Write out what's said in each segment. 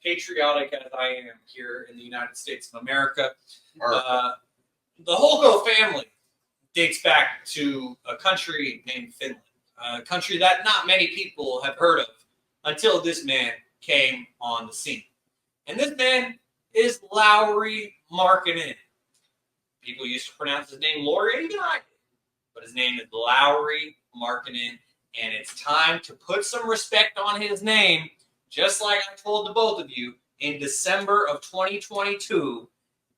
patriotic as I am here in the United States of America, the Holgo family dates back to a country named Finland, a country that not many people have heard of until this man came on the scene. And this man is Lauri Markkanen. People used to pronounce his name Lauri, even I did. But his name is Lauri Markkanen, and it's time to put some respect on his name, just like I told the both of you in December of 2022.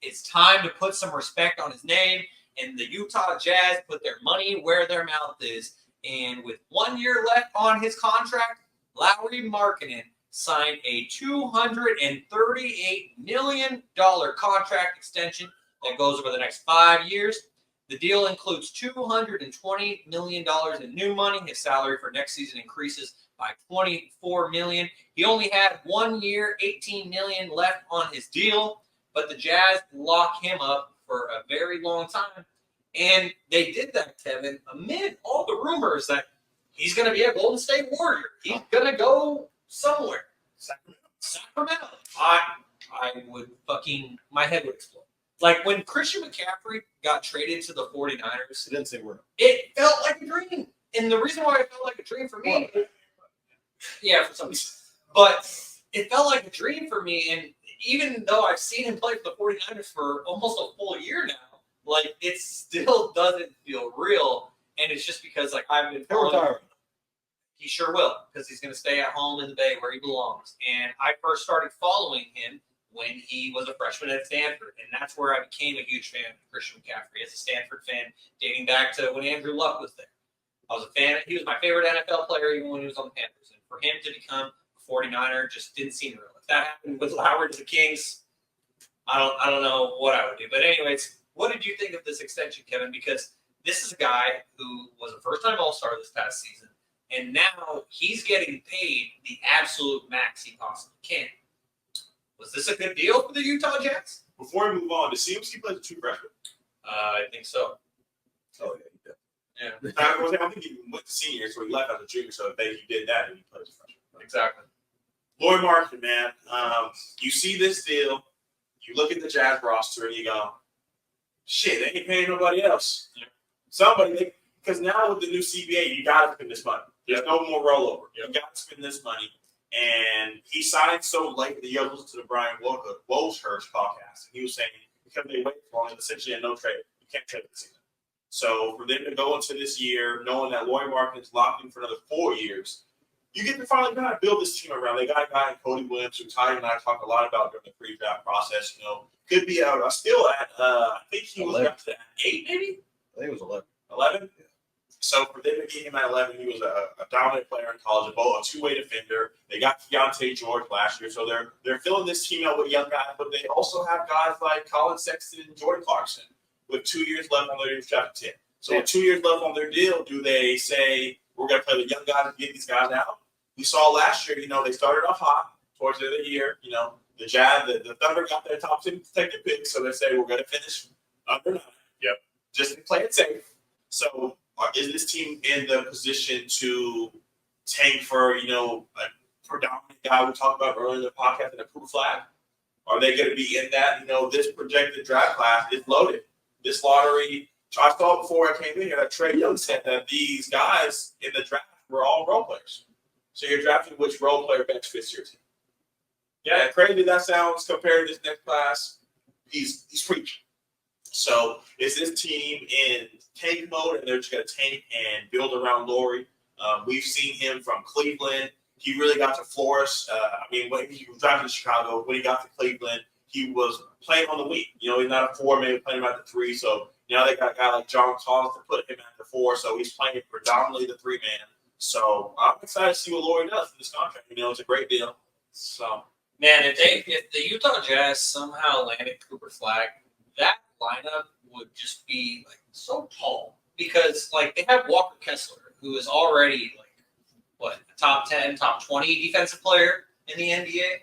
It's time to put some respect on his name, and the Utah Jazz put their money where their mouth is. And with 1 year left on his contract, Lauri Markkanen signed a $238 million contract extension that goes over the next 5 years. The deal includes $220 million in new money. His salary for next season increases by $24 million. He only had 1 year, $18 million left on his deal, but the Jazz lock him up for a very long time. And they did that, Kevin, amid all the rumors that he's going to be a Golden State Warrior. He's going to go somewhere. Sacramento. I would my head would explode. Like when Christian McCaffrey got traded to the 49ers, It didn't say where. it felt like a dream. And the reason why it felt like a dream for me, for some reason, but it felt like a dream for me. And even though I've seen him play for the 49ers for almost a full year now, like it still doesn't feel real. And it's just because I've been following. He sure will, because he's going to stay at home in the Bay where he belongs. And I first started following him when he was a freshman at Stanford, and that's where I became a huge fan of Christian McCaffrey as a Stanford fan, dating back to when Andrew Luck was there. I was a fan. He was my favorite NFL player even when he was on the Panthers. And for him to become a 49er just didn't seem real. If that happened with Lauri to the Kings, I don't know what I would do. But anyways, what did you think of this extension, Kevin? Because this is a guy who was a first-time All-Star this past season, and now he's getting paid the absolute max he possibly can. Was this a good deal for the Utah Jazz? Before we move on, does CMC play the true freshman? I think so. Oh, yeah, he did. Yeah. I think he went to senior, so he left as a junior, so he did that and he played as a freshman. Exactly. Lauri Markkanen, man, you see this deal, you look at the Jazz roster, and you go, shit, they ain't paying nobody else. Yeah. Somebody, because now with the new CBA, you got to spend this money. There's no more rollover. Yep. You got to spend this money. And he signed so late that you ever listened to the Brian Wojhurst podcast. And he was saying, because they waited for long, essentially a no trade, you can't trade this season. So for them to go into this year, knowing that Lauri Markkanen's locked in for another 4 years, you get to finally kind of build this team around. They got a guy in Cody Williams, who Ty and I talked a lot about during the pre-draft process. Could be still at, I think he 11. was up to 8, maybe? I think it was 11. 11? Yeah. So for them to get him at 11, he was a dominant player in college, a two-way defender. They got Keontae George last year, so they're filling this team out with young guys, but they also have guys like Colin Sexton and Jordan Clarkson with 2 years left on their draft 10. So with 2 years left on their deal, do they say, we're going to play the young guys and get these guys out? We saw last year, they started off hot towards the end of the year. The Jazz, the Thunder got their top 10 protected picks, so they say we're going to finish under 9. Yep. Just to play it safe. So is this team in the position to tank for, a predominant guy we talked about earlier in the podcast and a proof flag? Are they going to be in that? This projected draft class is loaded. This lottery, I saw before I came in here that Trae Young said that these guys in the draft were all role players. So you're drafting which role player best fits your team. Yeah, crazy that sounds compared to this next class. He's preaching. So is this team in tank mode, and they're just going to tank and build around Lauri? We've seen him from Cleveland. He really got to flourish. When he was driving to Chicago, when he got to Cleveland, he was playing on the wing. He's not a 4, maybe playing him at the 3. So now they got a guy like John Collins to put him at the 4. So he's playing predominantly the 3-man. So I'm excited to see what Lauri does in this contract. It's a great deal. So man, if the Utah Jazz somehow landed Cooper Flag, that lineup would just be so tall, because they have Walker Kessler, who is already a top 10, top 20 defensive player in the NBA,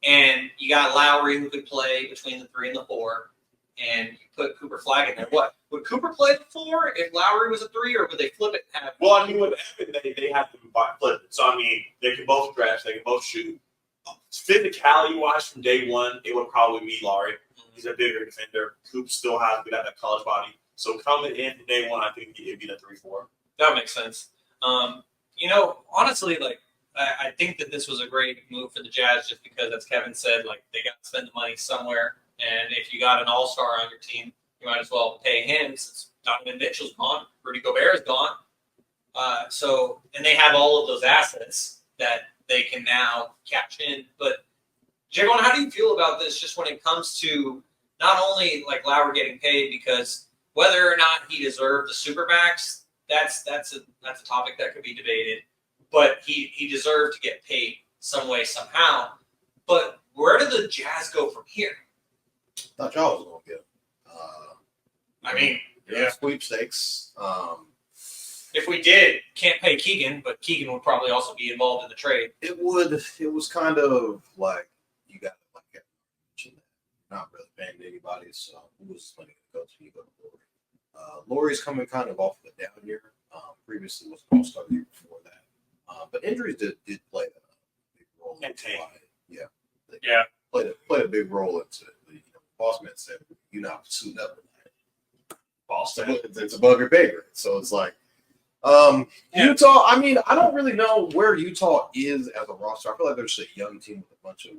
and you got Lauri, who could play between the 3 and the 4, and you put Cooper Flag in there. What would Cooper play the 4 if Lauri was a 3, or would they flip it? With Evan, they have to flip it. So they can both dress, they can both shoot. physicality wise from day one, it would probably be Lauri. He's a bigger defender. Coop still has that college body. So coming in from day one, I think it'd be the 3-4. That makes sense. Honestly, like I think that this was a great move for the Jazz, just because, as Kevin said, like they got to spend the money somewhere, and if you got an all-star on your team, you might as well pay him since Donovan Mitchell's gone, Rudy Gobert is gone. And they have all of those assets that they can now cash in. But Jaevon, how do you feel about this? Just when it comes to not only like Lauri getting paid, because whether or not he deserved the supermax, that's a topic that could be debated. But he deserved to get paid some way, somehow. But where do the Jazz go from here? Thought y'all was gonna get. Sweepstakes. If we did, can't pay Keegan, but Keegan would probably also be involved in the trade. It would. It was kind of like you got to like not really paying anybody. So who was money to go to? You go to Lauri. Lauri's coming kind of off the down year. Previously was an all-star year before that. But injuries did play a big role. Played a big role into it. Bossman said, "You're not suiting up." Boston, it's a bugger bigger. So it's like Utah. I mean, I don't really know where Utah is as a roster. I feel like they're just a young team with a bunch of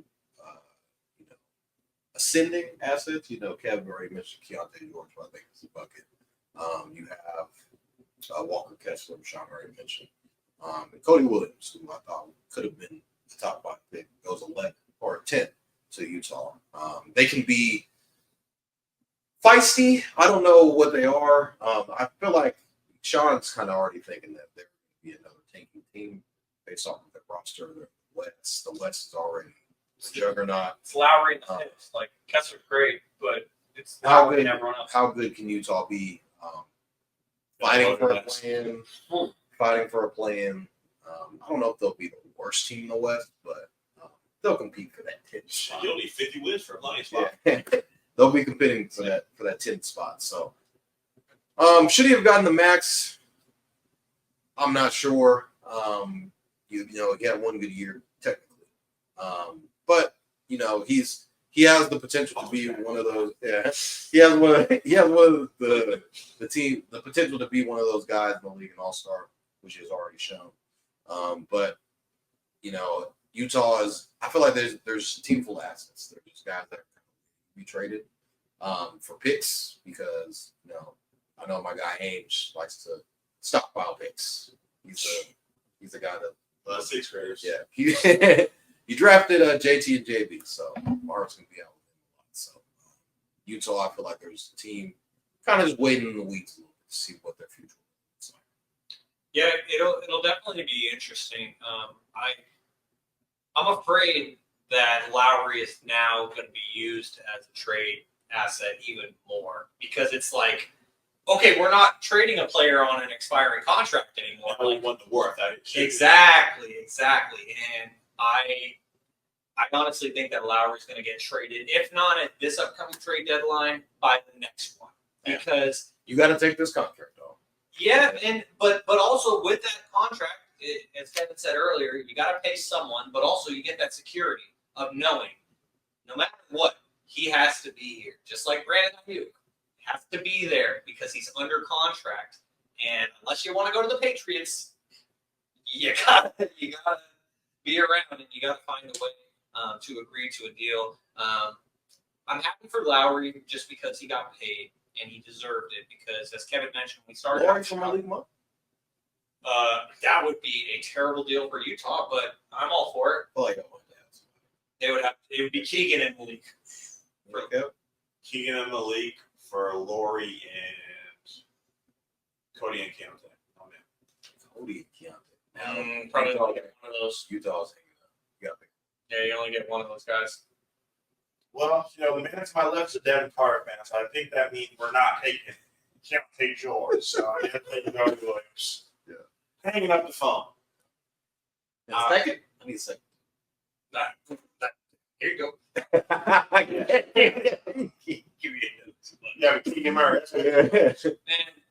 ascending assets. Kevin already mentioned Keontae George, who I think is a bucket. You have Walker Kessler, Shaun already mentioned, and Cody Williams, who I thought could have been the top 5 pick, goes 11 or 10 to Utah. They can be feisty. I don't know what they are. I feel like Shaun's kind of already thinking that they're going to be another tanking team based off of their roster. The West is already a juggernaut. It's Lauri and the Knicks. Like Kessler's great, but it's Lauri and everyone else. How good can Utah be? Fighting for a play-in. I don't know if they'll be the worst team in the West, but they'll compete for that 10th spot. You'll need 50 wins for a Lions spot. Yeah. They'll be competing for that 10th spot. So, should he have gotten the max? I'm not sure. He had one good year technically, but he has the potential to be one of those. Yeah, he has one of the team, the potential to be one of those guys in the league, an all-star, which he has already shown. But Utah is. I feel like there's a team full of assets. There's just guys that be traded for picks because I know my guy Ainge likes to stockpile picks. He's a guy that 6th graders. Yeah, he drafted JT and JB, so Mark's gonna be out with him a lot. So Utah, I feel like there's a team kind of just waiting in the weeds a little bit to see what their future looks like. Yeah, it'll definitely be interesting. I'm afraid that Lauri is now going to be used as a trade asset even more because it's like, okay, we're not trading a player on an expiring contract anymore. I don't want the worth. Exactly. And I honestly think that Lauri's going to get traded, if not at this upcoming trade deadline, by the next one. Because you got to take this contract off. Yeah, but also with that contract, as Kevin said earlier, you got to pay someone, but also you get that security of knowing no matter what, he has to be here. Just like Brandon Ayuk has to be there because he's under contract. And unless you want to go to the Patriots, you gotta be around and you gotta find a way to agree to a deal. I'm happy for Lauri just because he got paid and he deserved it because, as Kevin mentioned, we started. Lauri from my league month. That would be a terrible deal for Utah, but I'm all for it. I feel like I want that. It would be Keegan and Malik. Keegan and Malik for Lauri and Cody and Keontae. Oh man, Cody and Keontae. Now, Probably only get one of those. Utah's hanging up. Yeah, you only get one of those guys. Well, the man to my left is a Devin Carter fan, so I think that means we're not taking Keontae George. So I have to take Garry Williams. Yeah, hanging up the phone. Second? I need a second. Here you go. Yeah, but Keegan Murray. Man,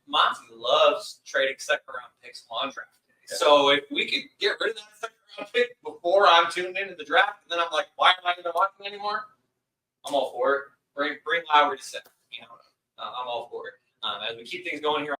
Monty loves trading second round picks on draft day. Yeah. So if we could get rid of that second round pick before before I'm tuned into the draft, and then I'm like, why am I even watching anymore? I'm all for it. Bring Lauri to set. I'm all for it. As we keep things going here